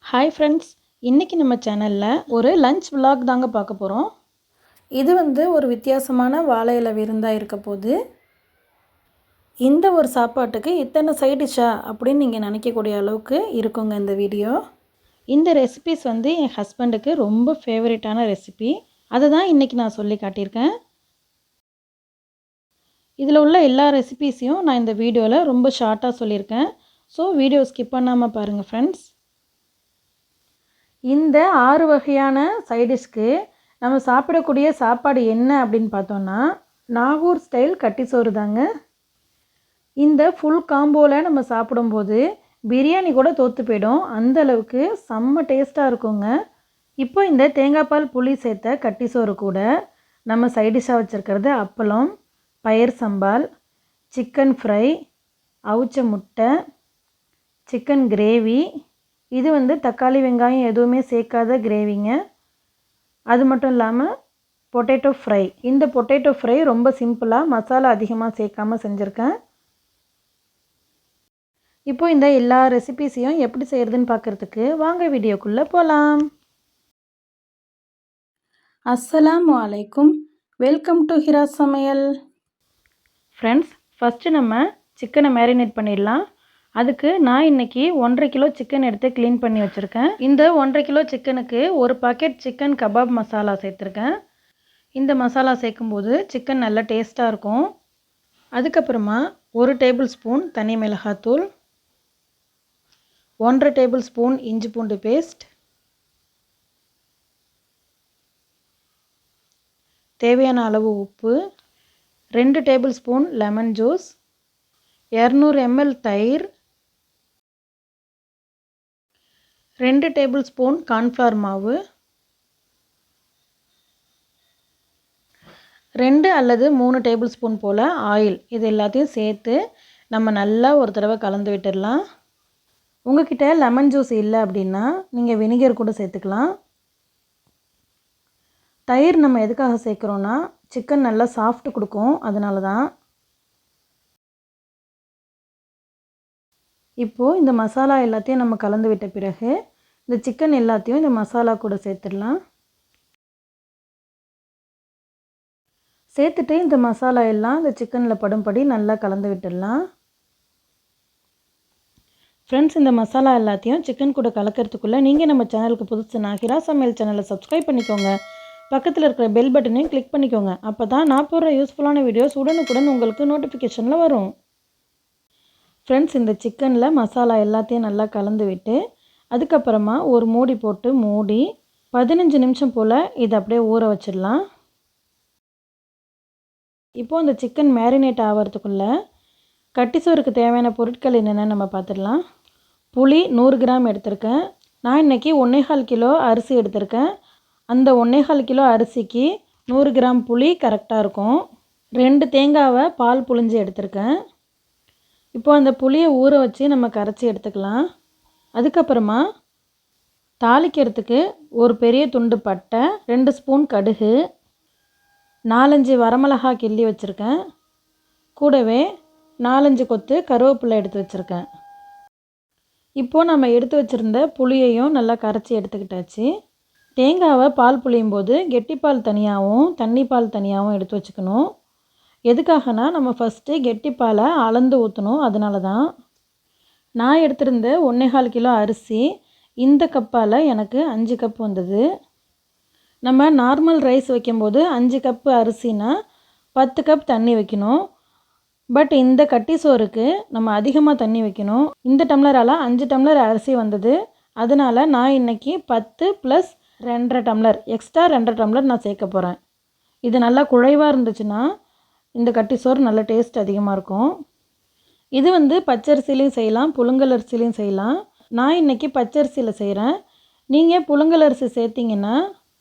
Hi friends, இன்றைக்கி நம்ம சேனலில் ஒரு லஞ்ச் vlog தாங்க பார்க்க போகிறோம். இது ஒரு வித்தியாசமான வாழை இலை விருந்தாக இருக்க போது. இந்த ஒரு சாப்பாட்டுக்கு இத்தனை சைட் டிஷ்ஷா அப்படின்னு நீங்கள் நினைக்கக்கூடிய அளவுக்கு இருக்குங்க இந்த வீடியோ. இந்த ரெசிபிஸ் என் ஹஸ்பண்டுக்கு ரொம்ப ஃபேவரட்டான ரெசிபி. அதை தான் இன்றைக்கி நான் சொல்லி காட்டியிருக்கேன். இதில் உள்ள எல்லா ரெசிபீஸையும் நான் இந்த வீடியோவில் ரொம்ப ஷார்ட்டாக சொல்லியிருக்கேன். ஸோ வீடியோ ஸ்கிப் பண்ணாமல் பாருங்கள் ஃப்ரெண்ட்ஸ். இந்த 6 வகையான சைடிஷ்க்கு நம்ம சாப்பிடக்கூடிய சாப்பாடு என்ன அப்படின்னு பார்த்தோன்னா, நாகூர் ஸ்டைல் கட்டி சோறு தாங்க. இந்த ஃபுல் காம்போவில் நம்ம சாப்பிடும்போது பிரியாணி கூட தோற்று போயிடும், அந்த அளவுக்கு செம்ம டேஸ்ட்டாக இருக்குங்க. இப்போ இந்த தேங்காய் பால் புளி சேர்த்த கட்டி சோறு கூட நம்ம சைடிஷ்ஷாக வச்சுருக்கிறது அப்பளம், பயிர் சம்பால், சிக்கன் ஃப்ரை, அவிச்ச முட்டை, சிக்கன் கிரேவி. இது தக்காளி வெங்காயம் எதுவுமே சேர்க்காத கிரேவிங்க. அது மட்டும் இல்லாமல் பொட்டேட்டோ ஃப்ரை. இந்த பொட்டேட்டோ ஃப்ரை ரொம்ப சிம்பிளாக மசாலா அதிகமாக சேர்க்காமல் செஞ்சுருக்கேன். இப்போது இந்த எல்லா ரெசிபீஸையும் எப்படி செய்கிறதுன்னு பார்க்குறதுக்கு வாங்க வீடியோக்குள்ளே போகலாம். அஸ்ஸலாமு அலைக்கும், வெல்கம் டு ஹிரா சமையல். ஃப்ரெண்ட்ஸ், ஃபஸ்ட்டு நம்ம சிக்கனை மேரினேட் பண்ணிடலாம். அதுக்கு நான் இன்றைக்கி 1.5 கிலோ சிக்கன் எடுத்து க்ளீன் பண்ணி வச்சுருக்கேன். இந்த 1.5 கிலோ சிக்கனுக்கு ஒரு பாக்கெட் சிக்கன் கபாப் மசாலா சேர்த்துருக்கேன். இந்த மசாலா சேர்க்கும்போது சிக்கன் நல்லா டேஸ்ட்டாக இருக்கும். அதுக்கப்புறமா 1 டேபிள் ஸ்பூன் தனி மிளகாத்தூள், 1.5 டேபிள் ஸ்பூன் இஞ்சி பூண்டு பேஸ்ட், தேவையான அளவு உப்பு, 2 table spoon lemon juice, 200 ml தயிர், 2 டேபிள் ஸ்பூன் கார்ன்ஃப்ளவர் மாவு, 2 அல்லது 3 டேபிள் ஸ்பூன் போல் ஆயில். இது எல்லாத்தையும் சேர்த்து நம்ம நல்லா ஒரு தடவை கலந்து விட்டுடலாம். உங்கள்கிட்ட லெமன் ஜூஸ் இல்லை அப்படின்னா நீங்கள் வினிகர் கூட சேர்த்துக்கலாம். தயிர் நம்ம எதுக்காக சேர்க்குறோன்னா சிக்கன் நல்லா சாஃப்ட் கொடுக்கும், அதனால தான். இப்போது இந்த மசாலா எல்லாத்தையும் நம்ம கலந்து விட்ட பிறகு இந்த சிக்கன் எல்லாத்தையும் இந்த மசாலா கூட சேர்த்துடலாம். சேர்த்துட்டு இந்த மசாலா எல்லாம் இந்த சிக்கனில் படும்படி நல்லா கலந்து விட்டுடலாம். ஃப்ரெண்ட்ஸ், இந்த மசாலா எல்லாத்தையும் சிக்கன் கூட கலக்கிறதுக்குள்ளே நீங்கள் நம்ம சேனலுக்கு புதுசுனா ஹிரா சமையல் சேனலை சப்ஸ்கிரைப் பண்ணிக்கோங்க. பக்கத்தில் இருக்கிற பெல் பட்டனையும் கிளிக் பண்ணிக்கோங்க. அப்போ தான் நான் போடுற யூஸ்ஃபுல்லான வீடியோஸ் உடனுக்குடன் உங்களுக்கு நோட்டிஃபிகேஷனில் வரும். ஃப்ரெண்ட்ஸ், இந்த சிக்கனில் மசாலா எல்லாத்தையும் நல்லா கலந்து விட்டு அதுக்கப்புறமா ஒரு மூடி போட்டு மூடி 15 நிமிஷம் போல் இதை அப்படியே ஊற வச்சிடலாம். இப்போது இந்த சிக்கன் மேரினேட் ஆகிறதுக்குள்ளே கட்டி சோறுக்கு தேவையான பொருட்கள் என்னென்னு நம்ம பார்த்துடலாம். புளி 100 கிராம் எடுத்திருக்கேன். நான் இன்றைக்கி 1.25 கிலோ அரிசி எடுத்திருக்கேன். அந்த 1.25 கிலோ அரிசிக்கு 100 கிராம் புளி கரெக்டாக இருக்கும். 2 தேங்காவை பால் புழிஞ்சு எடுத்திருக்கேன். இப்போது அந்த புளியை ஊற வச்சு நம்ம கரைச்சி எடுத்துக்கலாம். அதுக்கப்புறமா தாளிக்கிறதுக்கு ஒரு பெரிய துண்டு பட்டை, 2 ஸ்பூன் கடுகு, 4-5 வரமிளகா கிள்ளி வச்சுருக்கேன். கூடவே 4-5 கொத்து கருவேப்பிலை எடுத்து வச்சுருக்கேன். இப்போது நம்ம எடுத்து வச்சுருந்த புளியையும் நல்லா கரைச்சி எடுத்துக்கிட்டாச்சு. தேங்காவை பால் புளியும் போது கெட்டிப்பால் தனியாகவும் தண்ணி பால் தனியாகவும் எடுத்து வச்சுக்கணும். எதுக்காகனா நம்ம ஃபஸ்ட்டு கெட்டிப்பாலை அளந்து ஊற்றணும், அதனால தான். நான் எடுத்திருந்த 1.25 கிலோ அரிசி இந்த கப்பால் எனக்கு 5 கப் வந்தது. நம்ம நார்மல் ரைஸ் வைக்கும்போது 5 கப்பு அரிசினா 10 கப் தண்ணி வைக்கணும். பட் இந்த கட்டி சோறுக்கு நம்ம அதிகமாக தண்ணி வைக்கணும். இந்த டம்ளரால் 5 டம்ளர் அரிசி வந்தது. அதனால் நான் இன்றைக்கி 10 + 2.5 டம்ளர் எக்ஸ்ட்ரா 2.5 டம்ளர் நான் சேர்க்க போகிறேன். இது நல்லா குழைவாக இருந்துச்சுன்னா இந்த கட்டி சோறு நல்ல டேஸ்ட் அதிகமாக இருக்கும். இது பச்சரிசிலையும் செய்யலாம், புழுங்கல் அரிசிலையும் செய்யலாம். நான் இன்றைக்கி பச்சரிசியில் செய்கிறேன். நீங்கள் புழுங்கல் அரிசி சேர்த்திங்கன்னா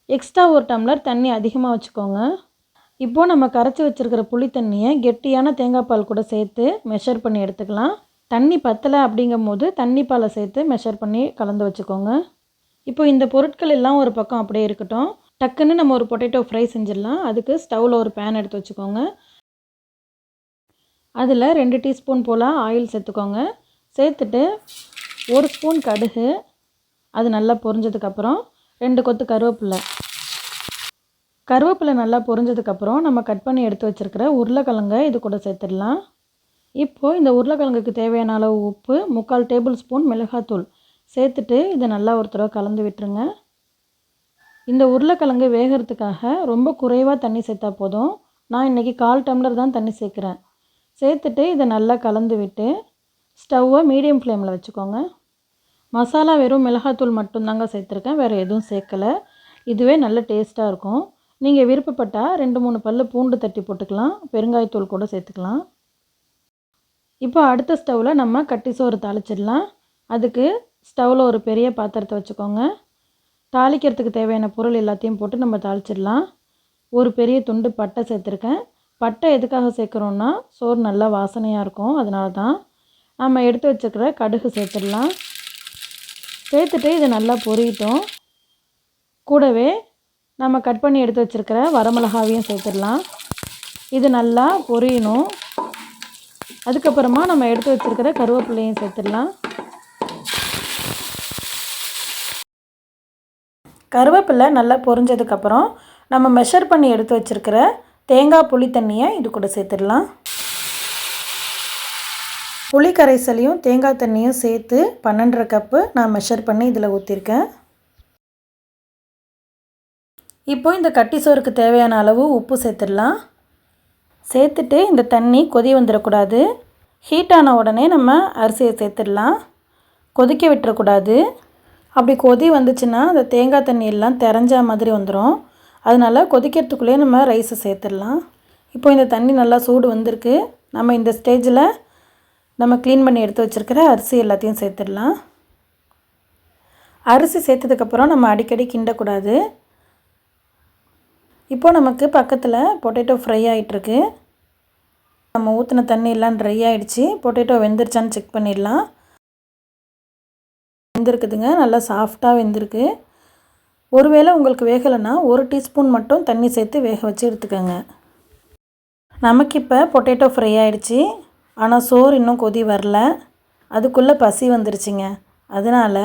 எக்ஸ்ட்ரா 1 டம்ளர் தண்ணி அதிகமாக வச்சுக்கோங்க. இப்போது நம்ம கரைச்சி வச்சுருக்கிற புளி தண்ணியை கெட்டியான தேங்காய் பால் கூட சேர்த்து மெஷர் பண்ணி எடுத்துக்கலாம். தண்ணி பத்தலை அப்படிங்கும் போது தண்ணி பாலை சேர்த்து மெஷர் பண்ணி கலந்து வச்சுக்கோங்க. இப்போது இந்த பொருட்கள் எல்லாம் ஒரு பக்கம் அப்படியே இருக்கட்டும். டக்குன்னு நம்ம ஒரு பொட்டேட்டோ ஃப்ரை செஞ்சிடலாம். அதுக்கு ஸ்டவ்வில் ஒரு பேன் எடுத்து வச்சுக்கோங்க. அதில் 2 டீஸ்பூன் போல் ஆயில் சேர்த்துக்கோங்க. சேர்த்துட்டு 1 ஸ்பூன் கடுகு, அது நல்லா பொரிஞ்சதுக்கப்புறம் 2 கொத்து கருவேப்பிலை நல்லா பொரிஞ்சதுக்கப்புறம் நம்ம கட் பண்ணி எடுத்து வச்சுருக்கிற உருளைக்கிழங்கை இது கூட சேர்த்துடலாம். இப்போது இந்த உருளைக்கிழங்குக்கு தேவையான அளவு உப்பு, 3/4 டேபிள் ஸ்பூன் மிளகாத்தூள் சேர்த்துட்டு இதை நல்லா ஒரு தடவை கலந்து விட்டுருங்க. இந்த உருளைக்கிழங்கு வேகிறதுக்காக ரொம்ப குறைவாக தண்ணி சேர்த்தா போதும். நான் இன்றைக்கி 1/4 டம்ளர் தான் தண்ணி சேர்க்குறேன். சேர்த்துட்டு இதை நல்லா கலந்து விட்டு ஸ்டவ்வை மீடியம் ஃப்ளேமில் வச்சுக்கோங்க. மசாலா வெறும் மிளகாத்தூள் மட்டும்தாங்க சேர்த்துருக்கேன், வேறு எதுவும் சேர்க்கலை. இதுவே நல்ல டேஸ்ட்டாக இருக்கும். நீங்கள் விருப்பப்பட்டால் 2-3 பல் பூண்டு தட்டி போட்டுக்கலாம், பெருங்காயத்தூள் கூட சேர்த்துக்கலாம். இப்போ அடுத்த ஸ்டவ்வில் நம்ம கட்டி சோறு தாளிச்சிடலாம். அதுக்கு ஸ்டவ்வில் ஒரு பெரிய பாத்திரத்தை வச்சுக்கோங்க. தாளிக்கிறதுக்கு தேவையான பொருள் எல்லாத்தையும் போட்டு நம்ம தாளிச்சிடலாம். ஒரு பெரிய துண்டு பட்டை சேர்த்துருக்கேன். பட்டை எதுக்காக சேர்க்குறோன்னா சோறு நல்லா வாசனையாக இருக்கும், அதனால தான். நம்ம எடுத்து வச்சுக்கிற கடுகு சேர்த்துடலாம். சேர்த்துட்டு இதை நல்லா பொரியட்டும். கூடவே நம்ம கட் பண்ணி எடுத்து வச்சுருக்கிற வரமிளகாவையும் சேர்த்துடலாம். இது நல்லா பொரியணும். அதுக்கப்புறமா நம்ம எடுத்து வச்சுருக்கிற கருவேப்பிலையும் சேர்த்துடலாம். கருவேப்பிலை நல்லா பொரிஞ்சதுக்கப்புறம் நம்ம மெஷர் பண்ணி எடுத்து வச்சுருக்கிற தேங்காய் புளி தண்ணியை இது கூட சேர்த்துடலாம். புளி கரைசலையும் தேங்காய் தண்ணியும் சேர்த்து 12.5 கப்பு நான் மெஷர் பண்ணி இதில் ஊற்றிருக்கேன். இப்போ இந்த கட்டி சோறுக்கு தேவையான அளவு உப்பு சேர்த்துடலாம். சேர்த்துட்டு இந்த தண்ணி கொதி வந்துடக்கூடாது. ஹீட் ஆன உடனே நம்ம அரிசியை சேர்த்துடலாம். கொதிக்க விட்டுறக்கூடாது. அப்படி கொதி வந்துச்சுன்னா அந்த தேங்காய் தண்ணி எல்லாம் தெரிஞ்ச மாதிரி வந்துடும். அதனால் கொதிக்கிறதுக்குள்ளேயே நம்ம ரைஸை சேர்த்துடலாம். இப்போ இந்த தண்ணி நல்லா சூடு வந்திருக்கு. நம்ம இந்த ஸ்டேஜில் நம்ம க்ளீன் பண்ணி எடுத்து வச்சுருக்கிற அரிசி எல்லாத்தையும் சேர்த்துடலாம். அரிசி சேர்த்ததுக்கப்புறம் நம்ம அடிக்கடி கிண்டக்கூடாது. இப்போது நமக்கு பக்கத்தில் பொட்டேட்டோ ஃப்ரை ஆகிட்டுருக்கு. நம்ம ஊற்றின தண்ணி எல்லாம் ட்ரை ஆகிடுச்சு. பொட்டேட்டோ வெந்துருச்சான்னு செக் பண்ணிடலாம். வெந்திருக்குதுங்க, நல்லா சாஃப்டாக வெந்திருக்கு. ஒருவேளை உங்களுக்கு வேகலைன்னா 1 டீஸ்பூன் மட்டும் தண்ணி சேர்த்து வேக வச்சு எடுத்துக்கோங்க. நமக்கு இப்போ பொட்டேட்டோ ஃப்ரை ஆகிடுச்சு. ஆனால் சோறு இன்னும் கொதி வரல. அதுக்குள்ளே பசி வந்துருச்சுங்க. அதனால்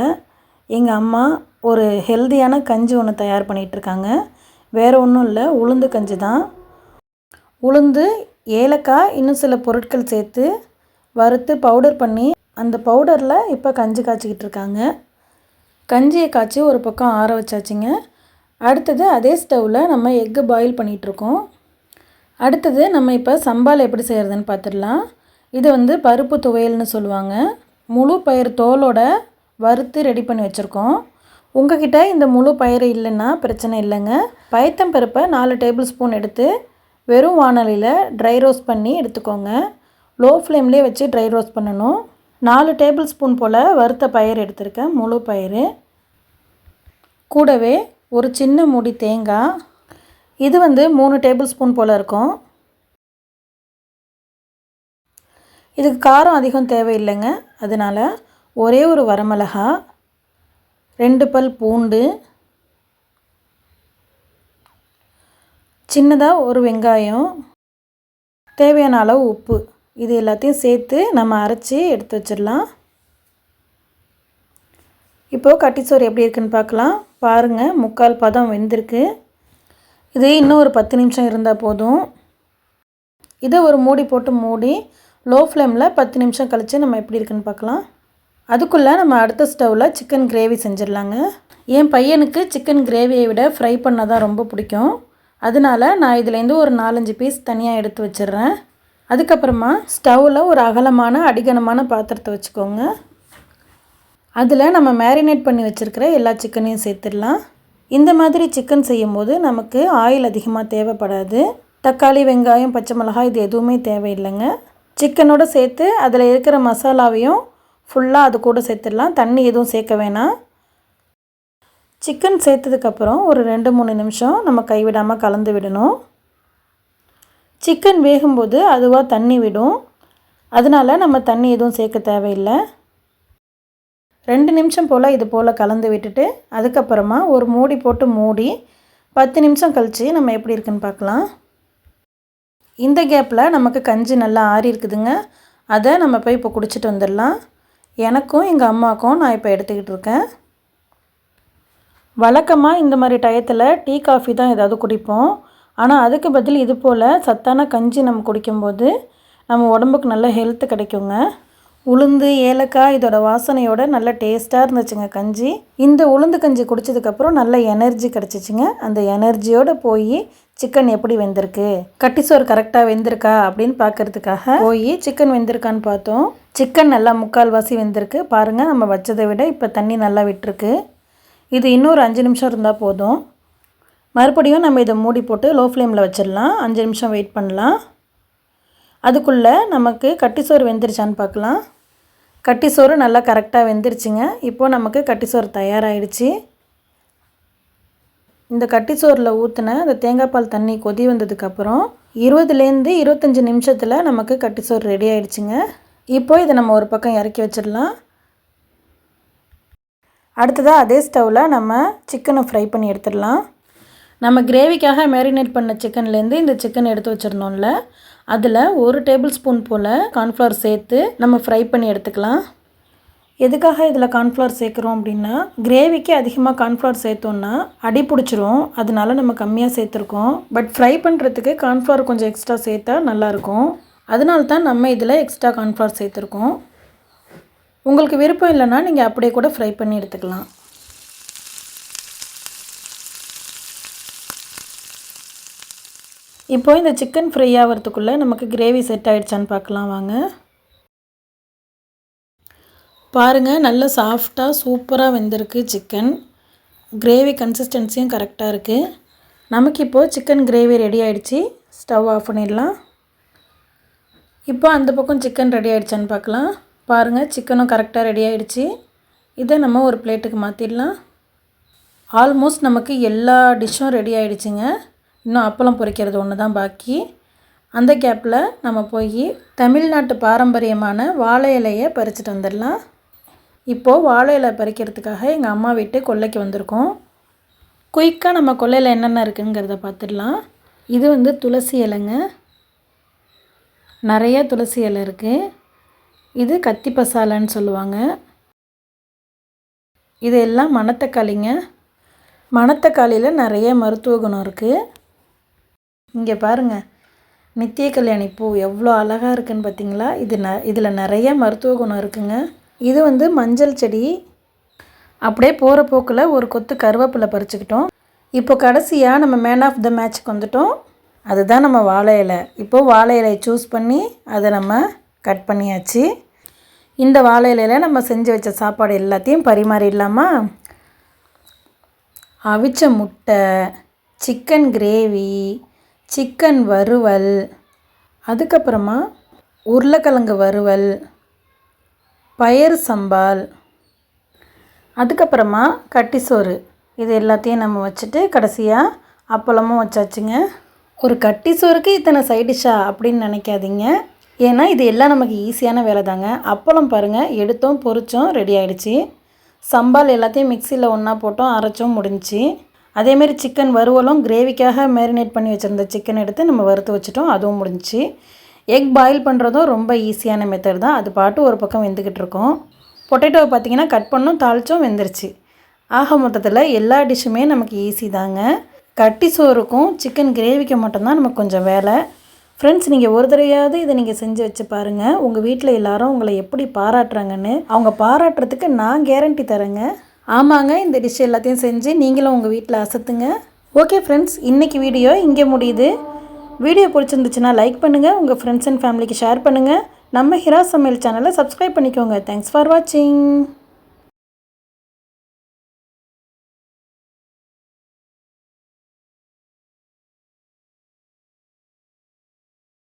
எங்கள் அம்மா ஒரு ஹெல்தியான கஞ்சி ஒன்று தயார் பண்ணிகிட்ருக்காங்க. வேறு ஒன்றும் இல்லை, உளுந்து கஞ்சி தான். உளுந்து, ஏலக்காய், இன்னும் சில பொருட்கள் சேர்த்து வறுத்து பவுடர் பண்ணி அந்த பவுடரில் இப்போ கஞ்சி காய்ச்சிக்கிட்டு இருக்காங்க. கஞ்சியை காய்ச்சி ஒரு பக்கம் ஆற வச்சாச்சுங்க. அடுத்தது அதே ஸ்டவ்வில் நம்ம எக்கு பாயில் பண்ணிகிட்ருக்கோம். அடுத்தது நம்ம இப்போ சம்பால் எப்படி செய்கிறதுன்னு பார்த்துடலாம். இது பருப்பு துவையல்னு சொல்லுவாங்க. முழு பயிறு தோலோட வறுத்து ரெடி பண்ணி வச்சுருக்கோம். உங்ககிட்ட இந்த முழு பயிறு இல்லைன்னா பிரச்சனை இல்லைங்க. பயத்தம்பருப்பை 4 டேபிள் ஸ்பூன் எடுத்து வெறும் வாணலியில் ட்ரை ரோஸ்ட் பண்ணி எடுத்துக்கோங்க. லோ ஃப்ளேம்லேயே வச்சு ட்ரை ரோஸ்ட் பண்ணணும். 4 டேபிள் ஸ்பூன் போல் வறுத்த பயிறு எடுத்திருக்கேன், முழு பயிறு. கூடவே ஒரு சின்ன மூடி தேங்காய். இது 3 டேபிள் ஸ்பூன் போல் இருக்கும். இதுக்கு காரம் அதிகம் தேவையில்லைங்க. அதனால் ஒரே ஒரு வரமிளகா, 2 பல் பூண்டு, சின்னதாக ஒரு வெங்காயம், தேவையான அளவு உப்பு, இது எல்லாத்தையும் சேர்த்து நம்ம அரைச்சி எடுத்து வச்சிடலாம். இப்போது கட்டிச்சோறு எப்படி இருக்குன்னு பார்க்கலாம். பாருங்கள், 3/4 பதம் வெந்திருக்கு. இது இன்னும் ஒரு 10 நிமிஷம் இருந்தால் போதும். இதை ஒரு மூடி போட்டு மூடி லோ ஃப்ளேமில் 10 நிமிஷம் கழித்து நம்ம எப்படி இருக்குன்னு பார்க்கலாம். அதுக்குள்ளே நம்ம அடுத்த ஸ்டவ்வில் சிக்கன் கிரேவி செஞ்சிடலாங்க. என் பையனுக்கு சிக்கன் கிரேவியை விட ஃப்ரை பண்ண தான் ரொம்ப பிடிக்கும். அதனால் நான் இதுலேருந்து ஒரு 4-5 பீஸ் தனியாக எடுத்து வச்சிடுறேன். அதுக்கப்புறமா ஸ்டவ்வில் ஒரு அகலமான அடிகனமான பாத்திரத்தை வச்சுக்கோங்க. அதில் நம்ம மேரினேட் பண்ணி வச்சுருக்கிற எல்லா சிக்கனையும் சேர்த்துடலாம். இந்த மாதிரி சிக்கன் செய்யும்போது நமக்கு ஆயில் அதிகமாக தேவைப்படாது. தக்காளி, வெங்காயம், பச்சை மிளகாய் இது எதுவுமே தேவையில்லைங்க. சிக்கனோடு சேர்த்து அதில் இருக்கிற மசாலாவையும் ஃபுல்லாக அது கூட சேர்த்துடலாம். தண்ணி எதுவும் சேர்க்க வேணாம். சிக்கன் சேர்த்ததுக்கப்புறம் ஒரு 2-3 நிமிஷம் நம்ம கைவிடாமல் கலந்து விடணும். சிக்கன் வேகும்போது அதுவாக தண்ணி விடும். அதனால் நம்ம தண்ணி எதுவும் சேர்க்க தேவையில்லை. 2 நிமிஷம் போல் இது போல் கலந்து விட்டுட்டு அதுக்கப்புறமா ஒரு மூடி போட்டு மூடி 10 நிமிஷம் கழித்து நம்ம எப்படி இருக்குன்னு பார்க்கலாம். இந்த கேப்பில் நமக்கு கஞ்சி நல்லா ஆறி இருக்குதுங்க. அதை நம்ம போய் இப்போ குடிச்சிட்டு வந்துடலாம். எனக்கும் எங்கள் அம்மாவுக்கும் நான் இப்போ எடுத்துக்கிட்டு இருக்கேன். வழக்கமாக இந்த மாதிரி டயத்தில் டீ காஃபி தான் ஏதாவது குடிப்போம். ஆனால் அதுக்கு பதில் இது போல் சத்தான கஞ்சி நம்ம குடிக்கும்போது நம்ம உடம்புக்கு நல்ல ஹெல்த்து கிடைக்குங்க. உளுந்து, ஏலக்காய் இதோட வாசனையோட நல்ல டேஸ்ட்டாக இருந்துச்சுங்க கஞ்சி. இந்த உளுந்து கஞ்சி குடித்ததுக்கப்புறம் நல்ல எனர்ஜி கிடச்சிச்சிங்க. அந்த எனர்ஜியோடு போய் சிக்கன் எப்படி வெந்திருக்கு, கட்டி சோறு கரெக்டாக வெந்திருக்கா அப்படின்னு பார்க்குறதுக்காக போய் சிக்கன் வெந்திருக்கான்னு பார்த்தோம். சிக்கன் நல்லா 3/4 வெந்திருக்கு பாருங்கள். நம்ம வச்சதை விட இப்போ தண்ணி நல்லா விட்டுருக்கு. இது இன்னொரு 5 நிமிஷம் இருந்தால் போதும். மறுபடியும் நம்ம இதை மூடி போட்டு லோ ஃப்ளேமில் வச்சிடலாம். 5 நிமிஷம் வெயிட் பண்ணலாம். அதுக்குள்ளே நமக்கு கட்டி சோறு வெந்துருச்சான்னு பார்க்கலாம். கட்டி சோறு நல்லா கரெக்டாக வெந்துருச்சுங்க. இப்போது நமக்கு கட்டி சோறு தயாராகிடுச்சு. இந்த கட்டி சோறில் ஊற்றின அந்த தேங்காய் பால் தண்ணி கொதி வந்ததுக்கப்புறம் 20லேருந்து 25 நிமிஷத்தில் நமக்கு கட்டி சோறு ரெடி ஆகிடுச்சுங்க. இப்போது இதை நம்ம ஒரு பக்கம் இறக்கி வச்சிடலாம். அடுத்ததாக அதே ஸ்டவ்வில் நம்ம சிக்கனை ஃப்ரை பண்ணி எடுத்துடலாம். நம்ம கிரேவிக்காக மேரினேட் பண்ண சிக்கன்லேருந்து இந்த சிக்கன் எடுத்து வச்சுருந்தோம்ல, அதில் 1 டேபிள் ஸ்பூன் போல் கார்ன்ஃப்ளவர் சேர்த்து நம்ம ஃப்ரை பண்ணி எடுத்துக்கலாம். எதுக்காக இதில் கார்ன்ஃப்ளவர் சேர்க்குறோம் அப்படின்னா, கிரேவிக்கு அதிகமாக கார்ன்ஃப்ளவர் சேர்த்தோன்னா அடி பிடிச்சிரும். அதனால நம்ம கம்மியாக சேர்த்துருக்கோம். பட் ஃப்ரை பண்ணுறதுக்கு கார்ன்ஃப்ளவர் கொஞ்சம் எக்ஸ்ட்ரா சேர்த்தா நல்லாயிருக்கும். அதனால தான் நம்ம இதில் எக்ஸ்ட்ரா கார்ன்ஃப்ளவர் சேர்த்துருக்கோம். உங்களுக்கு விருப்பம் இல்லைன்னா நீங்கள் அப்படியே கூட ஃப்ரை பண்ணி எடுத்துக்கலாம். இப்போ இந்த சிக்கன் ஃப்ரை ஆகிறதுக்குள்ளே நமக்கு கிரேவி செட் ஆகிடுச்சான்னு பார்க்கலாம் வாங்க. பாருங்கள், நல்ல சாஃப்டாக சூப்பராக வெந்திருக்கு சிக்கன். கிரேவி கன்சிஸ்டன்சியும் கரெக்டாக இருக்குது. நமக்கு இப்போது சிக்கன் கிரேவி ரெடி ஆகிடுச்சு. ஸ்டவ் ஆஃப் பண்ணிடலாம். இப்போ அந்த பக்கம் சிக்கன் ரெடி ஆகிடுச்சான்னு பார்க்கலாம். பாருங்கள், சிக்கனும் கரெக்டாக ரெடி ஆகிடுச்சு. இதை நம்ம ஒரு பிளேட்டுக்கு மாற்றிடலாம். ஆல்மோஸ்ட் நமக்கு எல்லா டிஷ்ஷும் ரெடி ஆகிடுச்சிங்க. இன்னும் அப்பளம் பொரிக்கிறது ஒன்று தான் பாக்கி. அந்த கேப்பில் நம்ம போய் தமிழ்நாட்டு பாரம்பரியமான வாழை இலையை பறிச்சுட்டு வந்துடலாம். இப்போது வாழை இலை பறிக்கிறதுக்காக எங்கள் அம்மா வீட்டு கொல்லைக்கு வந்திருக்கோம். குயிக்காக நம்ம கொல்லையில் என்னென்ன இருக்குங்கிறத பார்த்துடலாம். இது துளசி இலைங்க. நிறைய துளசி இலை இருக்குது. இது கத்தி பசாலைன்னு சொல்லுவாங்க. இது எல்லாம் மணத்தக்காளிங்க. மணத்தக்காளியில் நிறைய மருத்துவ குணம் இருக்குது. இங்கே பாருங்கள், நித்திய கல்யாணி பூ எவ்வளோ அழகாக இருக்குதுன்னு பார்த்தீங்களா? இதில் நிறைய மருத்துவ குணம் இருக்குங்க. இது மஞ்சள் செடி. அப்படியே போகிற போக்கில் ஒரு கொத்து கருவேப்பிலை பறிச்சுக்கிட்டோம். இப்போ கடைசியாக நம்ம மேன் ஆஃப் த மேட்ச்க்கு வந்துட்டோம். அதுதான் நம்ம வாழை இலை. இப்போது வாழை இலையை சூஸ் பண்ணி அதை நம்ம கட் பண்ணியாச்சு. இந்த வாழை இலையில் நம்ம செஞ்சு வச்ச சாப்பாடு எல்லாத்தையும் பரிமாறிடலாமா? அவிச்ச முட்டை, சிக்கன் கிரேவி, சிக்கன் வறுவல், அதுக்கப்புறமா உருளைக்கிழங்கு வறுவல், பயறு சம்பால், அதுக்கப்புறமா கட்டி சோறு. இது எல்லாத்தையும் நம்ம வச்சுட்டு கடைசியாக அப்பளமும் வச்சாச்சுங்க. ஒரு கட்டி சோறுக்கு இத்தனை சைடிஷ்ஷா அப்படின்னு நினைக்காதீங்க. ஏன்னா இது எல்லாம் நமக்கு ஈஸியான வேலை தாங்க. அப்பளம் பாருங்கள், எடுத்தோம் பொரிச்சோம் ரெடி ஆகிடுச்சி. சம்பால் எல்லாத்தையும் மிக்சியில் ஒன்றா போட்டோம், அரைச்சோம், முடிஞ்சிச்சு. அதேமாரி சிக்கன் வறுவலும் கிரேவிக்காக மேரினேட் பண்ணி வச்சுருந்த சிக்கன் எடுத்து நம்ம வறுத்து வச்சுட்டோம், அதுவும் முடிஞ்சிச்சு. எக் பாயில் பண்ணுறதும் ரொம்ப ஈஸியான மெத்தட் தான். அது பாட்டு ஒரு பக்கம் வெந்துக்கிட்டு இருக்கோம். பொட்டேட்டோவை பார்த்திங்கன்னா கட் பண்ணோம், தாளித்தோம், வெந்துருச்சு. ஆக மொத்தத்தில் எல்லா டிஷ்ஷுமே நமக்கு ஈஸி தாங்க. கட்டி சோறுக்கும் சிக்கன் கிரேவிக்கு மட்டும்தான் நமக்கு கொஞ்சம் வேலை. ஃப்ரெண்ட்ஸ், நீங்கள் ஒரு தடவையாவது இதை நீங்கள் செஞ்சு வச்சு பாருங்கள். உங்கள் வீட்டில் எல்லோரும் உங்களை எப்படி பாராட்டுறாங்கன்னு அவங்க பாராட்டுறதுக்கு நான் கேரண்டி தரேங்க. ஆமாங்க, இந்த டிஷ் எல்லாத்தையும் செஞ்சு நீங்களும் உங்கள் வீட்டில் அசத்துங்க. ஓகே ஃப்ரெண்ட்ஸ், இன்றைக்கி வீடியோ இங்கே முடியுது. வீடியோ பிடிச்சிருந்துச்சுன்னா லைக் பண்ணுங்கள், உங்கள் ஃப்ரெண்ட்ஸ் அண்ட் ஃபேமிலிக்கு ஷேர் பண்ணுங்கள். நம்ம ஹிரா சமையல் சேனலை சப்ஸ்கிரைப் பண்ணிக்கோங்க. தேங்க்ஸ் ஃபார் வாட்சிங்.